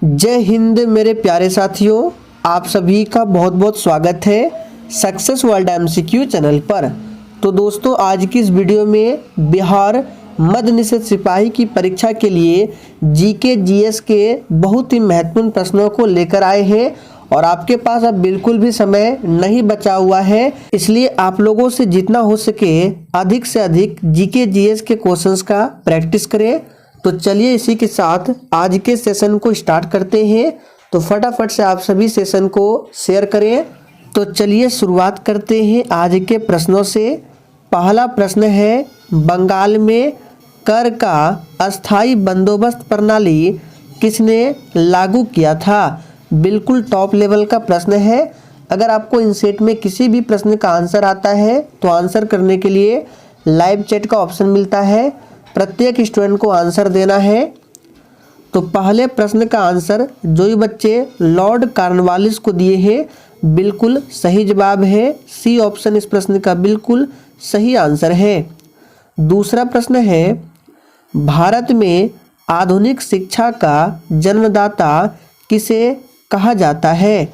जय हिंद मेरे प्यारे साथियों, आप सभी का बहुत बहुत स्वागत है सक्सेस वर्ल्ड एमसीक्यू चैनल पर। तो दोस्तों, आज की इस वीडियो में बिहार मध्य निषेध सिपाही की परीक्षा के लिए जीके जीएस के बहुत ही महत्वपूर्ण प्रश्नों को लेकर आए हैं और आपके पास अब बिल्कुल भी समय नहीं बचा हुआ है, इसलिए आप लोगों से जितना हो सके अधिक से अधिक जीके जीएस के क्वेश्चंस का प्रैक्टिस करें। तो चलिए इसी के साथ आज के सेशन को स्टार्ट करते हैं। तो फटाफट से आप सभी सेशन को शेयर करें। तो चलिए शुरुआत करते हैं आज के प्रश्नों से। पहला प्रश्न है, बंगाल में कर का अस्थाई बंदोबस्त प्रणाली किसने लागू किया था? बिल्कुल टॉप लेवल का प्रश्न है। अगर आपको इन सेट में किसी भी प्रश्न का आंसर आता है तो आंसर करने के लिए लाइव चैट का ऑप्शन मिलता है, प्रत्येक स्टूडेंट को आंसर देना है। तो पहले प्रश्न का आंसर जो भी बच्चे लॉर्ड कॉर्नवालिस को दिए हैं बिल्कुल सही जवाब है, सी ऑप्शन इस प्रश्न का बिल्कुल सही आंसर है। दूसरा प्रश्न है, भारत में आधुनिक शिक्षा का जन्मदाता किसे कहा जाता है?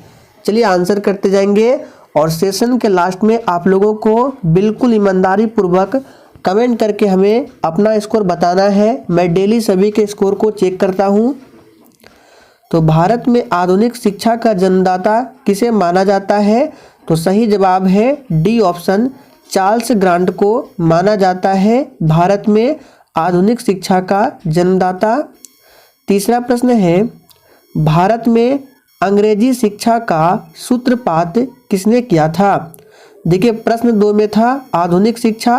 चलिए आंसर करते जाएंगे और सेशन के लास्ट में आप लोगों को बिल्कुल ईमानदारी पूर्वक कमेंट करके हमें अपना स्कोर बताना है। मैं डेली सभी के स्कोर को चेक करता हूं। तो भारत में आधुनिक शिक्षा का जन्मदाता किसे माना जाता है? तो सही जवाब है डी ऑप्शन, चार्ल्स ग्रांट को माना जाता है भारत में आधुनिक शिक्षा का जन्मदाता। तीसरा प्रश्न है, भारत में अंग्रेजी शिक्षा का सूत्रपात किसने किया था? देखिए, प्रश्न 2 में था आधुनिक शिक्षा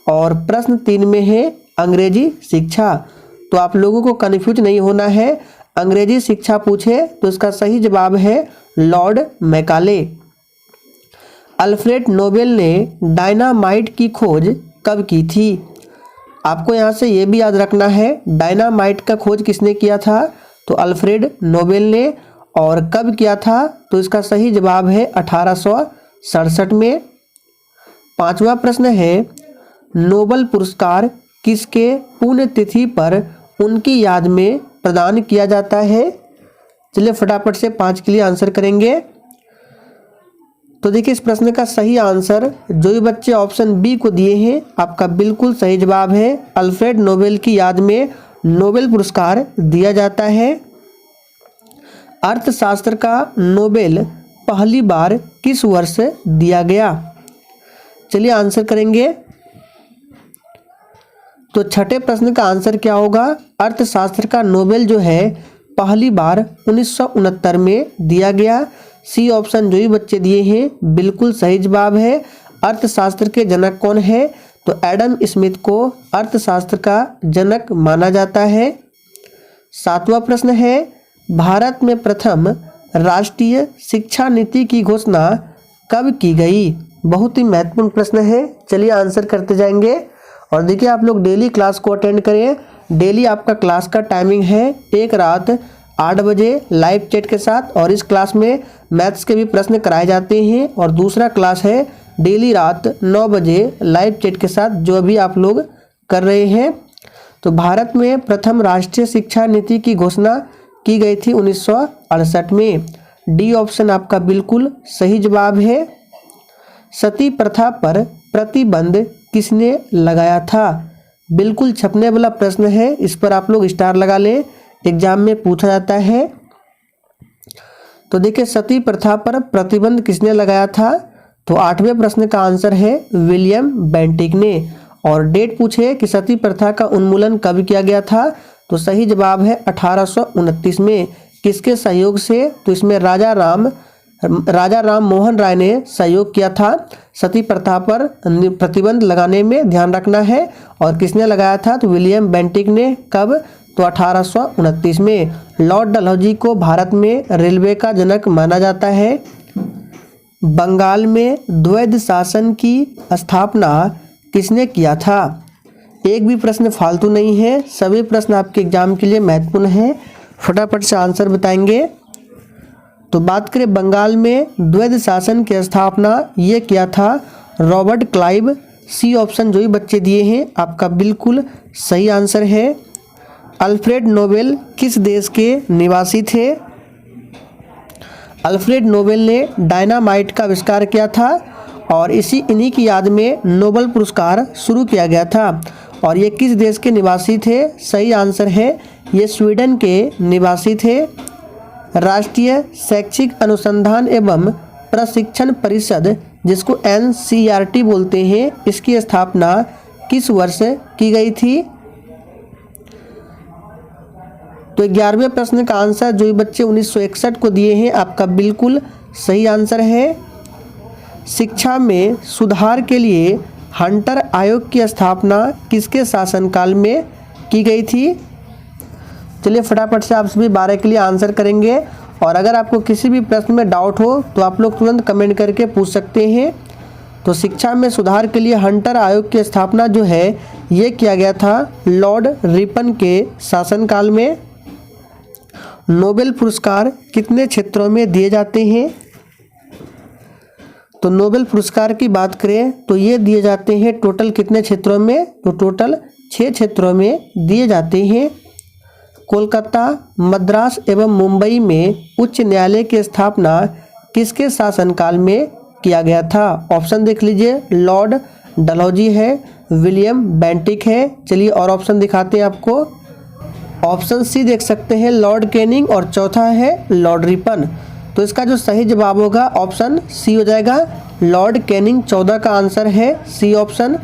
और प्रश्न 3 में है अंग्रेजी शिक्षा। तो आप लोगों को कन्फ्यूज नहीं होना है। अंग्रेजी शिक्षा पूछे तो इसका सही जवाब है लॉर्ड मैकाले। अल्फ्रेड नोबेल ने डायनामाइट की खोज कब की थी? आपको यहाँ से ये भी याद रखना है, डायनामाइट का खोज किसने किया था? तो अल्फ्रेड नोबेल ने। और कब किया था? तो इसका सही जवाब है 1867 में। पांचवा प्रश्न है, नोबेल पुरस्कार किसके पुण्यतिथि पर उनकी याद में प्रदान किया जाता है? चलिए फटाफट से 5 के लिए आंसर करेंगे। तो देखिए, इस प्रश्न का सही आंसर जो भी बच्चे ऑप्शन बी को दिए हैं आपका बिल्कुल सही जवाब है, अल्फ्रेड नोबेल की याद में नोबेल पुरस्कार दिया जाता है। अर्थशास्त्र का नोबेल पहली बार किस वर्ष दिया गया? चलिए आंसर करेंगे। तो छठे प्रश्न का आंसर क्या होगा? अर्थशास्त्र का नोबेल जो है पहली बार 1969 में दिया गया। सी ऑप्शन जो भी बच्चे दिए हैं बिल्कुल सही जवाब है। अर्थशास्त्र के जनक कौन है? तो एडम स्मिथ को अर्थशास्त्र का जनक माना जाता है। सातवां प्रश्न है, भारत में प्रथम राष्ट्रीय शिक्षा नीति की घोषणा कब की गई? बहुत ही महत्वपूर्ण प्रश्न है। चलिए आंसर करते जाएंगे। और देखिए, आप लोग डेली क्लास को अटेंड करें। डेली आपका क्लास का टाइमिंग है एक रात 8 बजे लाइव चैट के साथ, और इस क्लास में मैथ्स के भी प्रश्न कराए जाते हैं। और दूसरा क्लास है डेली रात 9 बजे लाइव चैट के साथ, जो अभी आप लोग कर रहे हैं। तो भारत में प्रथम राष्ट्रीय शिक्षा नीति की घोषणा की गई थी 1968 में। डी ऑप्शन आपका बिल्कुल सही जवाब है। सती प्रथा पर प्रतिबंध किसने लगाया था? बिल्कुल छपने वाला प्रश्न है, इस पर आप लोग स्टार लगा लें, एग्जाम में पूछा जाता है। तो देखिए, सती प्रथा पर प्रतिबंध किसने लगाया था? तो 8वें प्रश्न का आंसर है विलियम बेंटिक ने। और डेट पूछे कि सती प्रथा का उन्मूलन कब किया गया था? तो सही जवाब है 1829 में। किसके सहयोग से? तो इसमें राजा राम मोहन राय ने सहयोग किया था सती प्रथा पर प्रतिबंध लगाने में, ध्यान रखना है। और किसने लगाया था? तो विलियम बेंटिक ने। कब? तो 1829 में। लॉर्ड डलहौजी को भारत में रेलवे का जनक माना जाता है। बंगाल में द्वैध शासन की स्थापना किसने किया था? एक भी प्रश्न फालतू नहीं है, सभी प्रश्न आपके एग्जाम के लिए महत्वपूर्ण है। फटाफट से आंसर बताएंगे। तो बात करें बंगाल में द्वैध शासन की स्थापना ये किया था रॉबर्ट क्लाइव। सी ऑप्शन जो भी बच्चे दिए हैं आपका बिल्कुल सही आंसर है। अल्फ्रेड नोबेल किस देश के निवासी थे? अल्फ्रेड नोबेल ने डायनामाइट का आविष्कार किया था और इन्हीं की याद में नोबेल पुरस्कार शुरू किया गया था। और ये किस देश के निवासी थे? सही आंसर है ये स्वीडन के निवासी थे। राष्ट्रीय शैक्षिक अनुसंधान एवं प्रशिक्षण परिषद, जिसको NCERT बोलते हैं, इसकी स्थापना किस वर्ष की गई थी? तो 11वें प्रश्न का आंसर जो बच्चे 1961 को दिए हैं, आपका बिल्कुल सही आंसर है। शिक्षा में सुधार के लिए हंटर आयोग की स्थापना किसके शासनकाल में की गई थी? चलिए फटाफट से आप सभी 12 के लिए आंसर करेंगे। और अगर आपको किसी भी प्रश्न में डाउट हो तो आप लोग तुरंत कमेंट करके पूछ सकते हैं। तो शिक्षा में सुधार के लिए हंटर आयोग की स्थापना जो है ये किया गया था लॉर्ड रिपन के शासनकाल में। नोबेल पुरस्कार कितने क्षेत्रों में दिए जाते हैं? तो नोबेल पुरस्कार की बात करें तो ये दिए जाते हैं टोटल कितने क्षेत्रों में? तो टोटल 6 क्षेत्रों में दिए जाते हैं। कोलकाता, मद्रास एवं मुंबई में उच्च न्यायालय की स्थापना किसके शासनकाल में किया गया था? ऑप्शन देख लीजिए, लॉर्ड डलहौजी है, विलियम बेंटिक है। चलिए और ऑप्शन दिखाते हैं आपको। ऑप्शन सी देख सकते हैं लॉर्ड कैनिंग और चौथा है लॉर्ड रिपन। तो इसका जो सही जवाब होगा ऑप्शन सी हो जाएगा, लॉर्ड कैनिंग 14 का आंसर है सी ऑप्शन।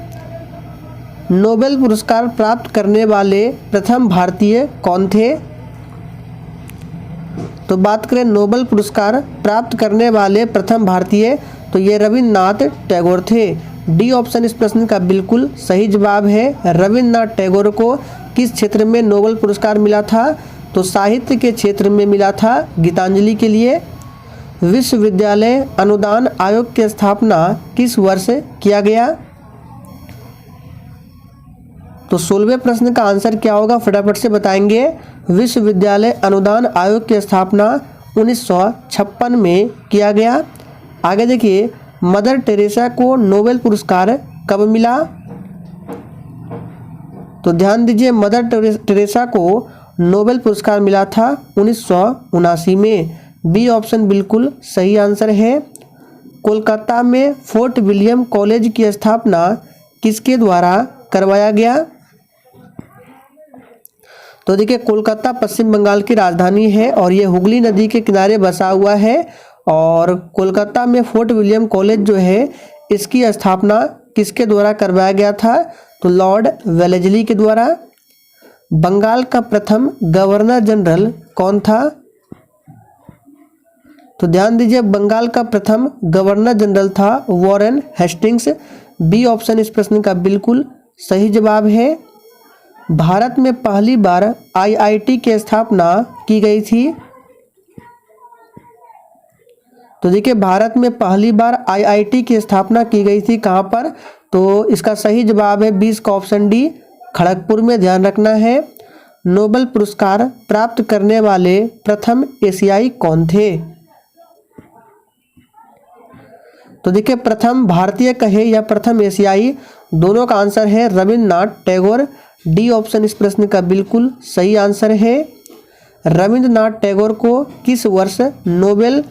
नोबेल पुरस्कार प्राप्त करने वाले प्रथम भारतीय कौन थे? तो बात करें नोबेल पुरस्कार प्राप्त करने वाले प्रथम भारतीय, तो ये रविन्द्रनाथ टैगोर थे। डी ऑप्शन इस प्रश्न का बिल्कुल सही जवाब है। रविन्द्रनाथ टैगोर को किस क्षेत्र में नोबेल पुरस्कार मिला था? तो साहित्य के क्षेत्र में मिला था, गीतांजलि के लिए। विश्वविद्यालय अनुदान आयोग की स्थापना किस वर्ष किया गया? तो 16वें प्रश्न का आंसर क्या होगा फटाफट से बताएंगे। विश्वविद्यालय अनुदान आयोग की स्थापना 1956 में किया गया। आगे देखिए, मदर टेरेसा को नोबेल पुरस्कार कब मिला? तो ध्यान दीजिए, मदर टेरेसा को नोबेल पुरस्कार मिला था 1979 में। बी ऑप्शन बिल्कुल सही आंसर है। कोलकाता में फोर्ट विलियम कॉलेज की स्थापना किसके द्वारा करवाया गया? तो देखिए, कोलकाता पश्चिम बंगाल की राजधानी है और ये हुगली नदी के किनारे बसा हुआ है। और कोलकाता में फोर्ट विलियम कॉलेज जो है इसकी स्थापना किसके द्वारा करवाया गया था? तो लॉर्ड वेलेस्ली के द्वारा। बंगाल का प्रथम गवर्नर जनरल कौन था? तो ध्यान दीजिए, बंगाल का प्रथम गवर्नर जनरल था वॉरेन हेस्टिंग्स। बी ऑप्शन इस प्रश्न का बिल्कुल सही जवाब है। भारत में पहली बार IIT की स्थापना की गई थी। तो देखिए, भारत में पहली बार IIT की स्थापना की गई थी कहाँ पर? तो इसका सही जवाब है 20 का ऑप्शन डी, खड़गपुर में। ध्यान रखना है। नोबेल पुरस्कार प्राप्त करने वाले प्रथम एशियाई कौन थे? तो देखिए, प्रथम भारतीय कहे या प्रथम एशियाई, दोनों का आंसर है रविन्द्रनाथ टैगोर। डी ऑप्शन इस प्रश्न का बिल्कुल सही आंसर है। रविन्द्रनाथ टैगोर को किस वर्ष नोबेल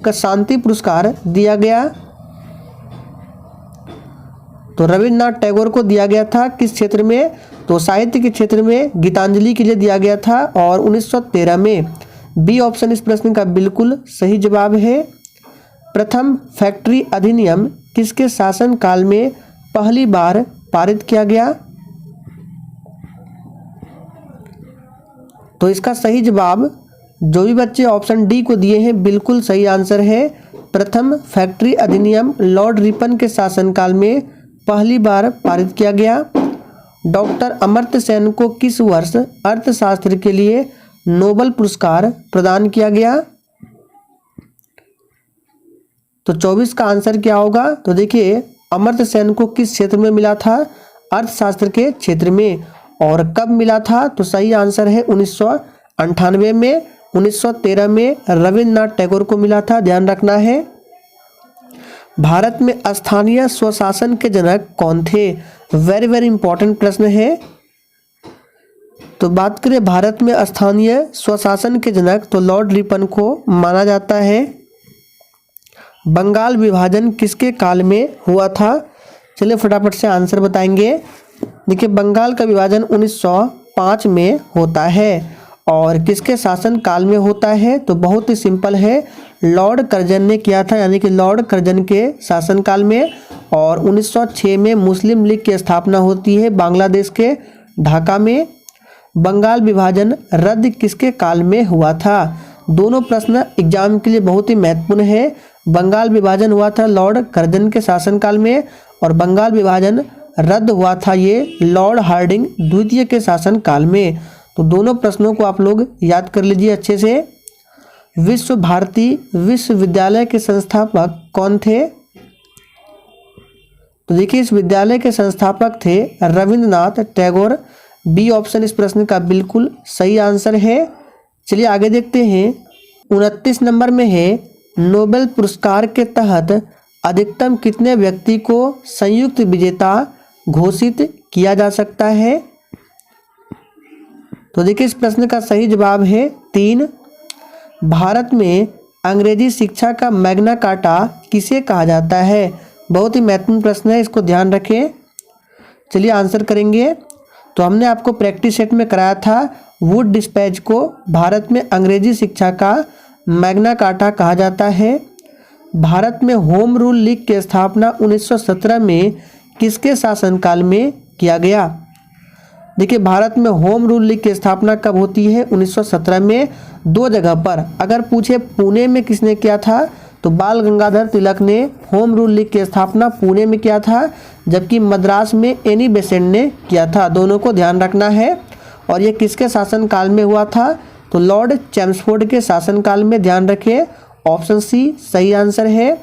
का शांति पुरस्कार दिया गया? तो रविन्द्रनाथ टैगोर को दिया गया था किस क्षेत्र में? तो साहित्य के क्षेत्र में, गीतांजलि के लिए दिया गया था और 1913 में। बी ऑप्शन इस प्रश्न का बिल्कुल सही जवाब है। प्रथम फैक्ट्री अधिनियम किसके शासन काल में पहली बार पारित किया गया? तो इसका सही जवाब, जो भी बच्चे ऑप्शन डी को दिए हैं, बिल्कुल सही आंसर है। प्रथम फैक्ट्री अधिनियम लॉर्ड रिपन के शासनकाल में पहली बार पारित किया गया। डॉक्टर अमर्त्य सेन को किस वर्ष अर्थशास्त्र के लिए नोबेल पुरस्कार प्रदान किया गया? तो 24 का आंसर क्या होगा? तो देखिए, अमर्त्य सेन को किस क्षेत्र में मिला था? अर्थशास्त्र के क्षेत्र में। और कब मिला था? तो सही आंसर है 1998 में। 1913 में रविन्द्रनाथ टैगोर को मिला था, ध्यान रखना है। भारत में स्थानीय स्वशासन के जनक कौन थे? वेरी वेरी इंपॉर्टेंट प्रश्न है। तो बात करें भारत में स्थानीय स्वशासन के जनक, तो लॉर्ड रिपन को माना जाता है। बंगाल विभाजन किसके काल में हुआ था? चलिए फटाफट से आंसर बताएंगे। देखिए बंगाल का विभाजन 1905 में होता है और किसके शासन काल में होता है? तो बहुत ही सिंपल है, लॉर्ड कर्जन ने किया था, यानी कि लॉर्ड कर्जन के शासन काल में। और 1906 में मुस्लिम लीग की स्थापना होती है बांग्लादेश के ढाका में। बंगाल विभाजन रद्द किसके काल में हुआ था? दोनों प्रश्न एग्जाम के लिए बहुत ही महत्वपूर्ण है। बंगाल विभाजन हुआ था लॉर्ड कर्जन के शासनकाल में और बंगाल विभाजन रद्द हुआ था ये लॉर्ड हार्डिंग द्वितीय के शासनकाल में। तो दोनों प्रश्नों को आप लोग याद कर लीजिए अच्छे से। विश्व भारती विश्वविद्यालय के संस्थापक कौन थे? तो देखिए इस विद्यालय के संस्थापक थे रविंद्रनाथ टैगोर। बी ऑप्शन इस प्रश्न का बिल्कुल सही आंसर है। चलिए आगे देखते हैं। 29 नंबर में है, नोबेल पुरस्कार के तहत अधिकतम कितने व्यक्ति को संयुक्त विजेता घोषित किया जा सकता है? तो देखिए इस प्रश्न का सही जवाब है 3। भारत में अंग्रेजी शिक्षा का मैग्ना कार्टा किसे कहा जाता है? बहुत ही महत्वपूर्ण प्रश्न है, इसको ध्यान रखें। चलिए आंसर करेंगे। तो हमने आपको प्रैक्टिस सेट में कराया था वुड डिस्पैच को भारत में अंग्रेजी शिक्षा का मैग्ना कार्टा कहा जाता है। भारत में होम रूल लीग की स्थापना 1917 में किसके शासनकाल में किया गया? देखिए भारत में होम रूल लीग की स्थापना कब होती है? 1917 में। 2 जगह पर अगर पूछे पुणे में किसने किया था, तो बाल गंगाधर तिलक ने होम रूल लीग की स्थापना पुणे में किया था, जबकि मद्रास में एनी बेसेंट ने किया था। दोनों को ध्यान रखना है। और ये किसके शासनकाल में हुआ था? तो लॉर्ड चैम्सफोर्ड के शासनकाल में। ध्यान रखिए ऑप्शन सी सही आंसर है।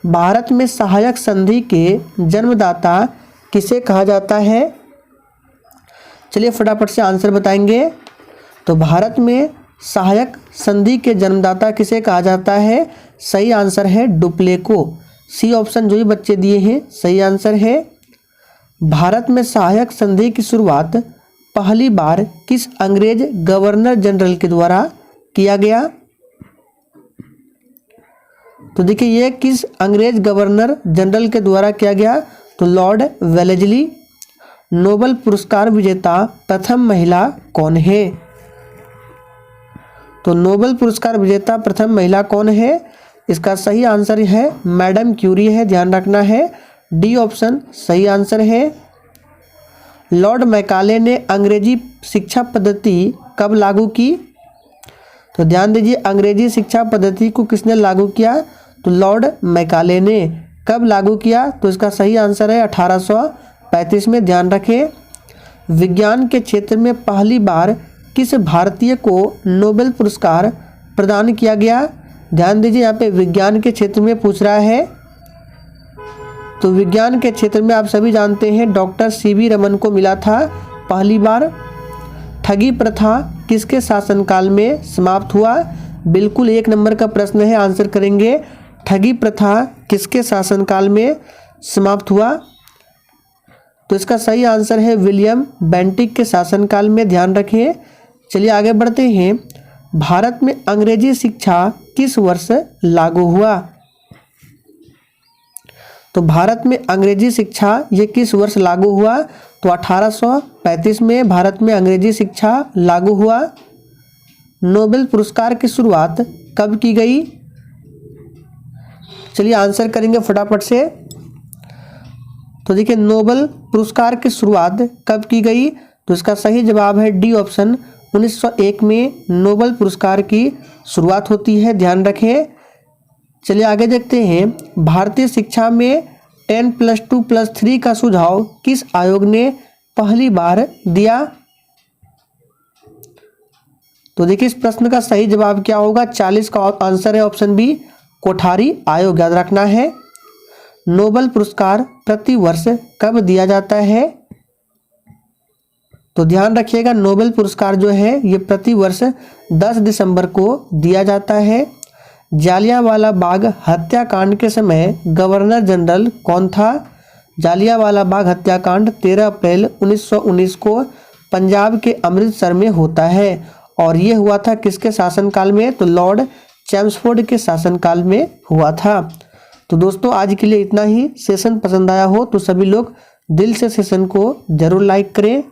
भारत में सहायक संधि के जन्मदाता किसे कहा जाता है? चलिए फटाफट से आंसर बताएंगे। तो भारत में सहायक संधि के जन्मदाता किसे कहा जाता है? सही आंसर है डुप्ले को। सी ऑप्शन जो भी बच्चे दिए हैं सही आंसर है। भारत में सहायक संधि की शुरुआत पहली बार किस अंग्रेज गवर्नर जनरल के द्वारा किया गया? तो देखिए ये किस अंग्रेज गवर्नर जनरल के द्वारा किया गया? तो लॉर्ड वेलेस्ली। नोबेल पुरस्कार विजेता प्रथम महिला कौन है? तो नोबेल पुरस्कार विजेता प्रथम महिला कौन है? इसका सही आंसर है मैडम क्यूरी है, ध्यान रखना है। डी ऑप्शन सही आंसर है। लॉर्ड मैकाले ने अंग्रेजी शिक्षा पद्धति कब लागू की? तो ध्यान दीजिए अंग्रेजी शिक्षा पद्धति को किसने लागू किया? तो लॉर्ड मैकाले ने। कब लागू किया? तो इसका सही आंसर है 1835 में। ध्यान रखें। विज्ञान के क्षेत्र में पहली बार किस भारतीय को नोबेल पुरस्कार प्रदान किया गया? ध्यान दीजिए यहाँ पे विज्ञान के क्षेत्र में पूछ रहा है। तो विज्ञान के क्षेत्र में आप सभी जानते हैं डॉक्टर सीवी रमन को मिला था पहली बार। ठगी प्रथा किसके शासनकाल में समाप्त हुआ? बिल्कुल 1 नंबर का प्रश्न है, आंसर करेंगे। ठगी प्रथा किसके शासनकाल में समाप्त हुआ? तो इसका सही आंसर है विलियम बेंटिक के शासनकाल में। ध्यान रखें। चलिए आगे बढ़ते हैं। भारत में अंग्रेजी शिक्षा किस वर्ष लागू हुआ? तो भारत में अंग्रेजी शिक्षा ये किस वर्ष लागू हुआ? तो 1835 में भारत में अंग्रेजी शिक्षा लागू हुआ। नोबेल पुरस्कार की शुरुआत कब की गई? चलिए आंसर करेंगे फटाफट से। तो देखिए नोबेल पुरस्कार की शुरुआत कब की गई? तो इसका सही जवाब है डी ऑप्शन 1901 में नोबेल पुरस्कार की शुरुआत होती है, ध्यान रखें। चलिए आगे देखते हैं। भारतीय शिक्षा में 10+2+3 का सुझाव किस आयोग ने पहली बार दिया? तो देखिए इस प्रश्न का सही जवाब क्या होगा? 40 का आंसर है ऑप्शन बी कोठारी आयोग, याद रखना है। नोबेल पुरस्कार प्रति वर्ष कब दिया जाता है? तो ध्यान रखिएगा नोबेल पुरस्कार जो है ये प्रति वर्ष 10 दिसंबर को दिया जाता है। जालियांवाला बाग हत्याकांड के समय गवर्नर जनरल कौन था? जालियांवाला बाग हत्याकांड 13 अप्रैल 1919 को पंजाब के अमृतसर में होता है और ये हुआ था किसके शासनकाल में? तो लॉर्ड चैम्सफोर्ड के शासनकाल में हुआ था। तो दोस्तों आज के लिए इतना ही। सेशन पसंद आया हो तो सभी लोग दिल से सेशन को जरूर लाइक करें।